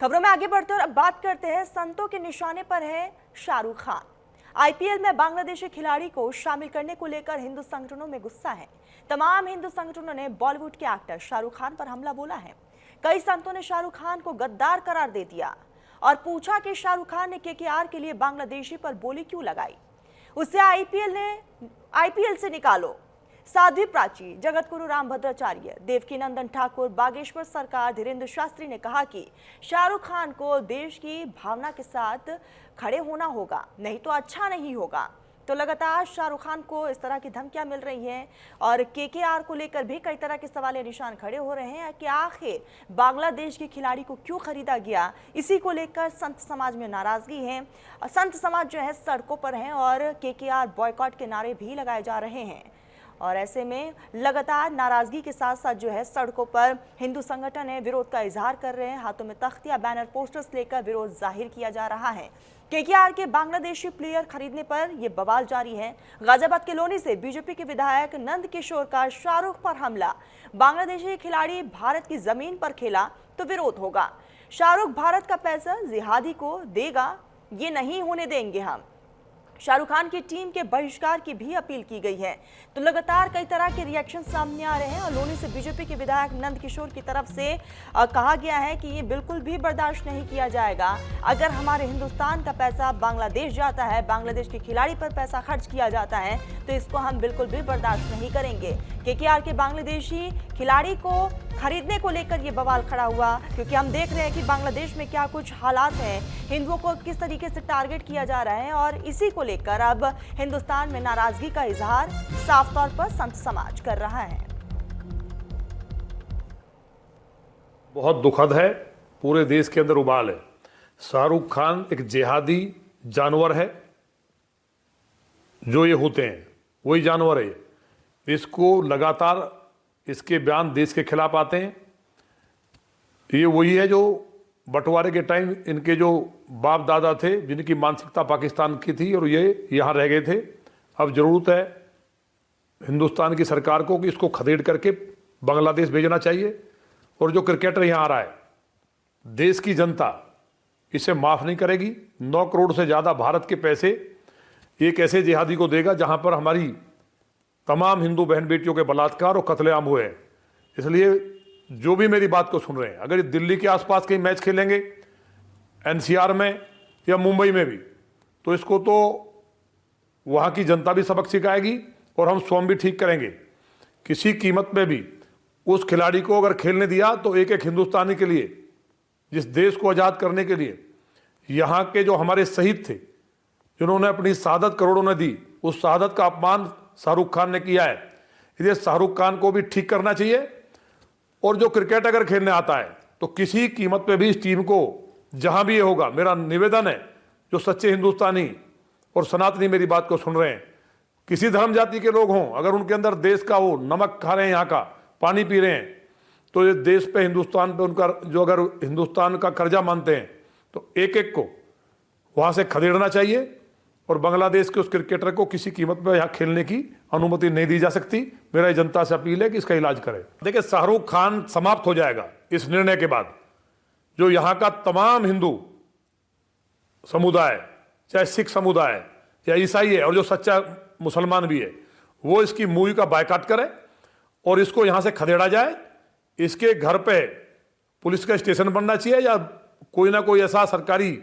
खबरों में आगे बढ़ते और अब बात करते हैं संतों के निशाने पर है शाहरुख खान। आईपीएल में बांग्लादेशी खिलाड़ी को शामिल करने को लेकर हिंदू संगठनों में गुस्सा है। तमाम हिंदू संगठनों ने बॉलीवुड के एक्टर शाहरुख खान पर हमला बोला है। कई संतों ने शाहरुख खान को गद्दार करार दे दिया और पूछा कि शाहरुख खान ने केकेआर के लिए बांग्लादेशी पर बोली क्यों लगाई, उसे आईपीएल से निकालो। साध्वी प्राची, जगतगुरु रामभद्राचार्य, देवकीनंदन ठाकुर, बागेश्वर सरकार, धीरेन्द्र शास्त्री ने कहा कि शाहरुख खान को देश की भावना के साथ खड़े होना होगा, नहीं तो अच्छा नहीं होगा। तो लगातार शाहरुख खान को इस तरह की धमकियां मिल रही हैं और केकेआर को लेकर भी कई तरह के सवाल निशान खड़े हो रहे हैं कि आखिर बांग्लादेश के खिलाड़ी को क्यों खरीदा गया। इसी को लेकर संत समाज में नाराजगी है। संत समाज जो है सड़कों पर है और केकेआर बॉयकॉट के नारे भी लगाए जा रहे हैं। और ऐसे में लगातार नाराजगी के साथ साथ जो है सड़कों पर हिंदू संगठन है विरोध का इजहार कर रहे हैं। हाथों में तख्तियां, बैनर, पोस्टर्स लेकर विरोध जाहिर किया जा रहा है। केकेआर के बांग्लादेशी प्लेयर खरीदने पर यह बवाल जारी है। गाजियाबाद के लोनी से बीजेपी के विधायक नंद किशोर का शाहरुख पर हमला। बांग्लादेशी खिलाड़ी भारत की जमीन पर खेला तो विरोध होगा। शाहरुख भारत का पैसा जिहादी को देगा, ये नहीं होने देंगे हम। शाहरुख खान की टीम के बहिष्कार की भी अपील की गई है। तो लगातार कई तरह के रिएक्शन सामने आ रहे हैं और लोनी से बीजेपी के विधायक नंद किशोर की तरफ से कहा गया है कि ये बिल्कुल भी बर्दाश्त नहीं किया जाएगा। अगर हमारे हिंदुस्तान का पैसा बांग्लादेश जाता है, बांग्लादेश के खिलाड़ी पर पैसा खर्च किया जाता है, तो इसको हम बिल्कुल भी बर्दाश्त नहीं करेंगे। केकेआर के बांग्लादेशी खिलाड़ी को खरीदने को लेकर ये बवाल खड़ा हुआ क्योंकि हम देख रहे हैं कि बांग्लादेश में क्या कुछ हालात हैं, हिंदुओं को किस तरीके से टारगेट किया जा रहा है और इसी को लेकर अब हिंदुस्तान में नाराजगी का इजहार साफ तौर पर संत समाज कर रहा है। बहुत दुखद है, पूरे देश के अंदर उबाल है। शाहरुख खान एक जिहादी जानवर है, जो ये होते हैं वही जानवर है। इसको लगातार इसके बयान देश के खिलाफ आते हैं। ये वही है जो बंटवारे के टाइम इनके जो बाप दादा थे, जिनकी मानसिकता पाकिस्तान की थी और ये यहाँ रह गए थे। अब ज़रूरत है हिंदुस्तान की सरकार को कि इसको खदेड़ करके बांग्लादेश भेजना चाहिए। और जो क्रिकेटर यहाँ आ रहा है, देश की जनता इसे माफ़ नहीं करेगी। 9 करोड़ से ज़्यादा भारत के पैसे एक ऐसे जिहादी को देगा जहाँ पर हमारी तमाम हिंदू बहन बेटियों के बलात्कार और कत्लेआम हुए हैं। इसलिए जो भी मेरी बात को सुन रहे हैं, अगर ये दिल्ली के आसपास कहीं मैच खेलेंगे, एनसीआर में या मुंबई में भी, तो इसको तो वहाँ की जनता भी सबक सिखाएगी और हम स्वयं भी ठीक करेंगे। किसी कीमत पे भी उस खिलाड़ी को अगर खेलने दिया तो एक एक हिंदुस्तानी के लिए, जिस देश को आज़ाद करने के लिए यहाँ के जो हमारे शहीद थे, जिन्होंने अपनी शहादत करोड़ों ने दी, उस शहादत का अपमान शाहरुख खान ने किया है। इसलिए शाहरुख खान को भी ठीक करना चाहिए। और जो क्रिकेट अगर खेलने आता है तो किसी कीमत पे भी इस टीम को जहां भी ये होगा, मेरा निवेदन है, जो सच्चे हिंदुस्तानी और सनातनी मेरी बात को सुन रहे हैं, किसी धर्म जाति के लोग हों, अगर उनके अंदर देश का वो नमक खा रहे हैं, यहाँ का पानी पी रहे हैं, तो ये देश पे, हिंदुस्तान पे उनका जो अगर हिंदुस्तान का कर्जा मानते हैं, तो एक एक को वहाँ से खदेड़ना चाहिए। और बांग्लादेश के उस क्रिकेटर को किसी कीमत पर यहाँ खेलने की अनुमति नहीं दी जा सकती। मेरा जनता से अपील है कि इसका इलाज करें। देखिए, शाहरुख खान समाप्त हो जाएगा इस निर्णय के बाद। जो यहाँ का तमाम हिंदू समुदाय, चाहे सिख समुदाय या ईसाई है और जो सच्चा मुसलमान भी है, वो इसकी मूवी का बायकॉट करे और इसको यहाँ से खदेड़ा जाए। इसके घर पे पुलिस का स्टेशन बनना चाहिए या कोई ना कोई ऐसा सरकारी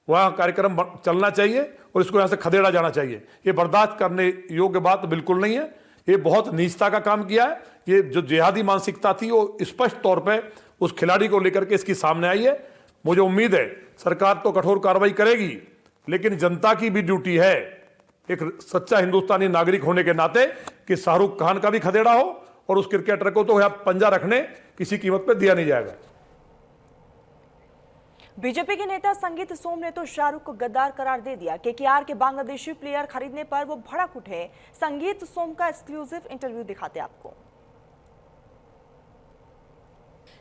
वहाँ कार्यक्रम चलना चाहिए और इसको यहाँ से खदेड़ा जाना चाहिए। ये बर्दाश्त करने योग्य बात बिल्कुल नहीं है। ये बहुत नीचता का काम किया है। ये जो जिहादी मानसिकता थी वो स्पष्ट तौर पे उस खिलाड़ी को लेकर के इसकी सामने आई है। मुझे उम्मीद है सरकार तो कठोर कार्रवाई करेगी, लेकिन जनता की भी ड्यूटी है, एक सच्चा हिंदुस्तानी नागरिक होने के नाते, कि शाहरुख खान का भी खदेड़ा हो और उस क्रिकेटर को तो यहाँ पंजा रखने किसी कीमत पर दिया नहीं जाएगा। बीजेपी के नेता संगीत सोम ने तो शाहरुख को गद्दार करार दे दिया। केकेआर के बांग्लादेशी प्लेयर खरीदने पर वो भड़क उठे। संगीत सोम का एक्सक्लूसिव इंटरव्यू दिखाते आपको।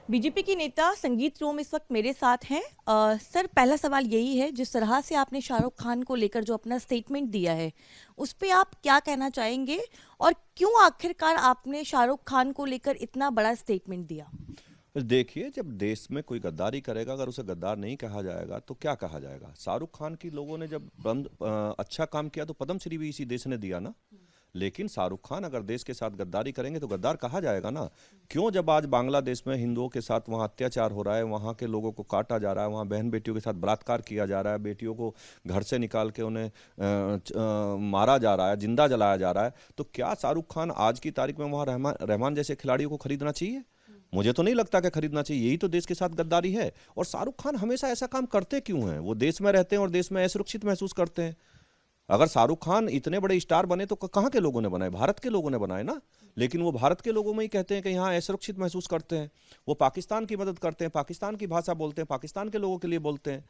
बीजेपी की नेता संगीत सोम इस वक्त मेरे साथ हैं। सर, पहला सवाल यही है, जिस तरह से आपने शाहरुख खान को लेकर जो अपना स्टेटमेंट दिया है, उस पे आप क्या कहना चाहेंगे और क्यों आखिरकार आपने शाहरुख खान को लेकर इतना बड़ा स्टेटमेंट दिया? देखिए, जब देश में कोई गद्दारी करेगा, अगर उसे गद्दार नहीं कहा जाएगा तो क्या कहा जाएगा? शाहरुख खान की लोगों ने जब अच्छा काम किया तो पद्मश्री भी इसी देश ने दिया ना। लेकिन शाहरुख खान अगर देश के साथ गद्दारी करेंगे तो गद्दार कहा जाएगा ना। क्यों? जब आज बांग्लादेश में हिंदुओं के साथ वहाँ अत्याचार हो रहा है, वहाँ के लोगों को काटा जा रहा है, वहाँ बहन बेटियों के साथ बलात्कार किया जा रहा है, बेटियों को घर से निकाल के उन्हें मारा जा रहा है, जिंदा जलाया जा रहा है, तो क्या शाहरुख खान आज की तारीख में वहाँ रहमान जैसे खिलाड़ियों को खरीदना चाहिए? मुझे तो नहीं लगता कि खरीदना चाहिए। यही तो देश के साथ गद्दारी है। और शाहरुख खान हमेशा ऐसा काम करते क्यों हैं? वो देश में रहते हैं और देश में असुरक्षित महसूस करते हैं। अगर शाहरुख खान इतने बड़े स्टार बने तो कहाँ के लोगों ने बनाए? भारत के लोगों ने बनाए ना। लेकिन वो भारत के लोगों में ही कहते हैं कि यहाँ असुरक्षित महसूस करते हैं। वो पाकिस्तान की मदद करते हैं, पाकिस्तान की भाषा बोलते हैं, पाकिस्तान के लोगों के लिए बोलते हैं।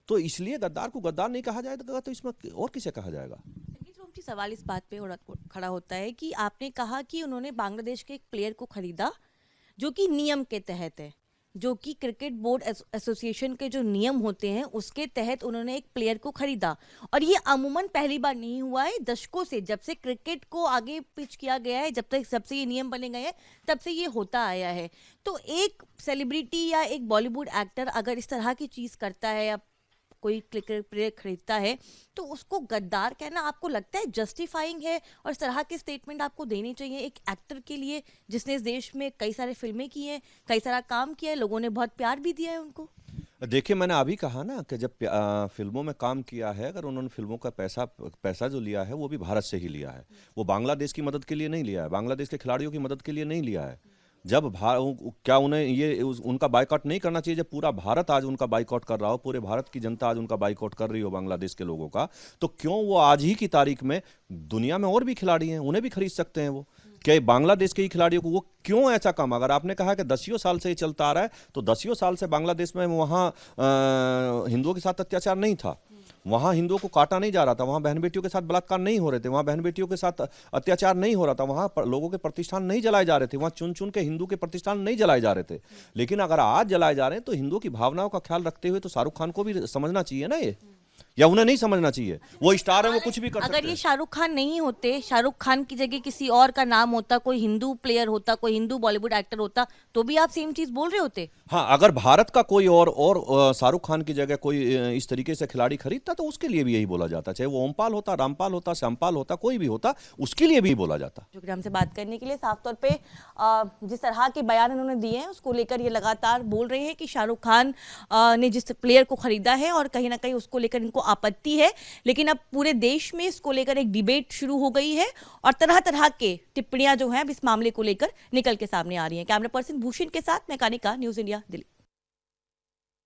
तो इसलिए गद्दार को गद्दार नहीं कहा जाएगा तो इसमें और किसे कहा जाएगा? संगीत रोम जी, सवाल इस बात पे खड़ा होता है कि आपने कहा कि उन्होंने बांग्लादेश के एक प्लेयर को खरीदा जो कि नियम के तहत है, जो कि क्रिकेट बोर्ड एसोसिएशन के जो नियम होते हैं उसके तहत उन्होंने एक प्लेयर को खरीदा। और ये अमूमन पहली बार नहीं हुआ है, दशकों से जब से क्रिकेट को आगे पिच किया गया है, जब से ये नियम बने गए हैं तब से ये होता आया है। तो एक सेलिब्रिटी या एक बॉलीवुड एक्टर अगर इस तरह की चीज़ करता है या कोई क्रिकेट प्लेयर खरीदता है तो उसको गद्दार कहना आपको लगता है जस्टिफाइंग है? और इस तरह के स्टेटमेंट आपको देने चाहिए एक एक्टर के लिए जिसने इस देश में कई सारे फिल्में की हैं, कई सारा काम किया है, लोगों ने बहुत प्यार भी दिया है उनको? देखिए, मैंने अभी कहा ना कि जब फिल्मों में काम किया है, अगर उन्होंने फिल्मों का पैसा जो लिया है वो भी भारत से ही लिया है। वो बांग्लादेश की मदद के लिए नहीं लिया है, बांग्लादेश के खिलाड़ियों की मदद के लिए नहीं लिया है। जब क्या उन्हें उनका बाइकआउट नहीं करना चाहिए? जब पूरा भारत आज उनका बाइकआउट कर रहा हो, पूरे भारत की जनता आज उनका बाइकआउट कर रही हो बांग्लादेश के लोगों का, तो क्यों वो आज ही की तारीख में, दुनिया में और भी खिलाड़ी हैं, उन्हें भी खरीद सकते हैं वो? क्या बांग्लादेश के ही खिलाड़ियों को वो क्यों ऐसा काम? अगर आपने कहा कि दसियों साल से ये चलता आ रहा है, तो दसियों साल से बांग्लादेश में वहाँ हिंदुओं के साथ अत्याचार नहीं था, वहाँ हिंदुओं को काटा नहीं जा रहा था, वहाँ बहन बेटियों के साथ बलात्कार नहीं हो रहे थे, वहाँ बहन बेटियों के साथ अत्याचार नहीं हो रहा था, वहाँ लोगों के प्रतिष्ठान नहीं जलाए जा रहे थे, वहाँ चुन चुन के हिंदू के प्रतिष्ठान नहीं जलाए जा रहे थे। लेकिन अगर आज जलाए जा रहे हैं तो हिंदुओं की भावनाओं का ख्याल रखते हुए तो शाहरुख खान को भी समझना चाहिए ना ये, या उन्हें नहीं समझना चाहिए? वो स्टार है, वो कुछ भी कर सकते हैं। अगर ये शाहरुख खान नहीं होते, शाहरुख खान की जगह किसी और का नाम होता, कोई हिंदू प्लेयर होता, कोई हिंदू बॉलीवुड एक्टर होता, तो भी आप सेम चीज बोल रहे होते? हाँ, अगर भारत का कोई और शाहरुख खान की जगह कोई इस तरीके से खिलाड़ी खरीदता तो उसके लिए भी यही बोला जाता, चाहे वो ओमपाल होता, रामपाल होता, श्यामपाल होता, कोई भी होता, उसके लिए भी बोला जाता। जो हमसे बात करने के लिए साफ तौर पे जिस तरह के बयान उन्होंने दिए हैं उसको लेकर ये लगातार बोल रहे हैं कि शाहरुख खान ने जिस प्लेयर को खरीदा है और कहीं ना कहीं उसको लेकर इनको आपत्ति है। लेकिन अब पूरे देश में इसको लेकर एक डिबेट शुरू हो गई है और तरह तरह के टिप्पणियां जो हैं इस मामले को लेकर निकल के सामने आ रही हैं। कैमरा पर्सन भूषण के साथ मैं कानिका, न्यूज़ इंडिया, दिल्ली।